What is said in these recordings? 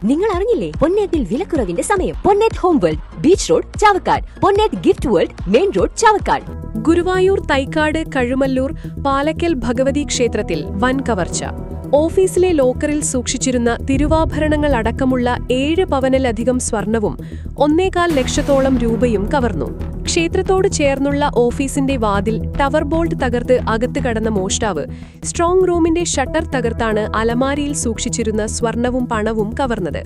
നിങ്ങൾ അറിഞ്ഞില്ലേ? പൊന്നേറ്റിൽ വിലക്കുറവിന്റെ സമയം. Ponnet home world, beach road, Chavakkad. Ponnet gift world, main road, Chavakkad. Guruvayur Thaikkad Kazhumallur Palakkal Bhagavathi ക്ഷേത്രത്തിൽ വൻ കവർച്ച. ഓഫീസിലെ ലോക്കറിൽ സൂക്ഷിച്ചിരുന്ന തിരുവാഭരണങ്ങൾ അടക്കമുള്ള 7 പവനിലധികം സ്വർണവും 1.25 ലക്ഷത്തോളം രൂപയും കവർന്നു. ക്ഷേത്രത്തോട് ചേർന്നുള്ള ഓഫീസിന്റെ വാതിൽ ടവർ ബോൾട്ട് തകർത്ത് അകത്ത് കടന്ന മോഷ്ടാവ് സ്ട്രോങ് റൂമിന്റെ ഷട്ടർ തകർത്താണ് അലമാരിയിൽ സൂക്ഷിച്ചിരുന്ന സ്വർണവും പണവും കവർന്നത്.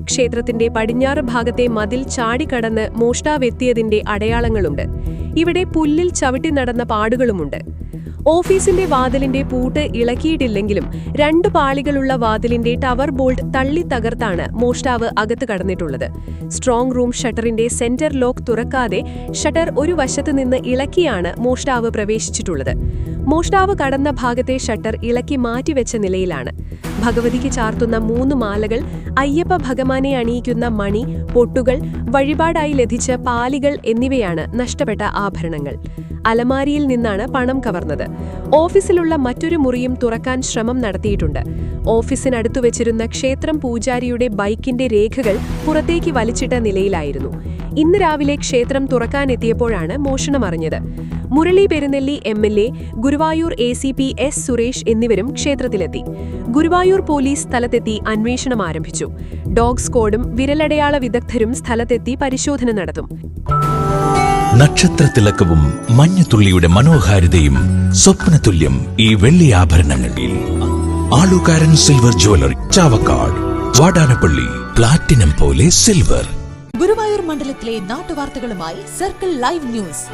ക്ഷേത്രത്തിന്റെ പടിഞ്ഞാറ് ഭാഗത്തെ മതിൽ ചാടിക്കടന്ന് മോഷ്ടാവെത്തിയതിന്റെ അടയാളങ്ങളുണ്ട്. ഇവിടെ പുല്ലിൽ ചവിട്ടി നടന്ന പാടുകളുമുണ്ട്. ഓഫീസിന്റെ വാതിലിന്റെ പൂട്ട് ഇളക്കിയിട്ടില്ലെങ്കിലും 2 പാളികളുള്ള വാതിലിന്റെ ടവർ ബോൾട്ട് തള്ളി തകർത്താണ് മോഷ്ടാവ് അകത്ത് കടന്നിട്ടുള്ളത്. സ്ട്രോങ് റൂം ഷട്ടറിന്റെ സെന്റർ ലോക്ക് തുറക്കാതെ ഷട്ടർ ഒരു വശത്ത് നിന്ന് ഇളക്കിയാണ് മോഷ്ടാവ് പ്രവേശിച്ചിട്ടുള്ളത്. മോഷ്ടാവ് കടന്ന ഭാഗത്തെ ഷട്ടർ ഇളക്കി മാറ്റിവെച്ച നിലയിലാണ്. ഭഗവതിക്ക് ചാർത്തുന്ന 3 മാലകൾ, അയ്യപ്പ ഭഗവാനെ അണിയിക്കുന്ന മണി, പൊട്ടുകൾ, വഴിപാടായി ലഭിച്ച പാലികൾ എന്നിവയാണ് നഷ്ടപ്പെട്ട ആഭരണങ്ങൾ. അലമാരിയിൽ നിന്നാണ് പണം കവർന്നത്. ഓഫീസിലുള്ള മറ്റൊരു മുറിയും തുറക്കാൻ ശ്രമം നടത്തിയിട്ടുണ്ട്. ഓഫീസിനടുത്തു വെച്ചിരുന്ന ക്ഷേത്രം പൂജാരിയുടെ ബൈക്കിന്റെ രേഖകൾ പുറത്തേക്ക് വലിച്ചിട്ട നിലയിലായിരുന്നു. ഇന്ന് രാവിലെ ക്ഷേത്രം തുറക്കാനെത്തിയപ്പോഴാണ് മോഷണം അറിഞ്ഞത്. Murali Perunnelli MLA, Guruvayur ACP S Suresh എന്നിവരും ക്ഷേത്രത്തിലെത്തി. ഗുരുവായൂർ പോലീസ് സ്ഥലത്തെത്തി അന്വേഷണം ആരംഭിച്ചു. ഡോഗ് സ്ക്വാഡും വിരലടയാള വിദഗ്ധരും സ്ഥലത്തെത്തി പരിശോധന നടത്തും. നക്ഷത്രത്തിലക്കവും മഞ്ഞത്തുള്ളിയുടെ മനോഹാരിതയും സ്വപ്നതുല്യം ഈ വെള്ളി ആഭരണങ്ങളിൽ. Alukaran silver jewellery, Chavakkad. Vadanappally platinum പോലെ സിൽവർ. ഗുരുവായൂർ മണ്ഡലത്തിലെ നാട്ടുവാർത്തകളുമായി സർക്കിൾ ലൈവ് ന്യൂസ്.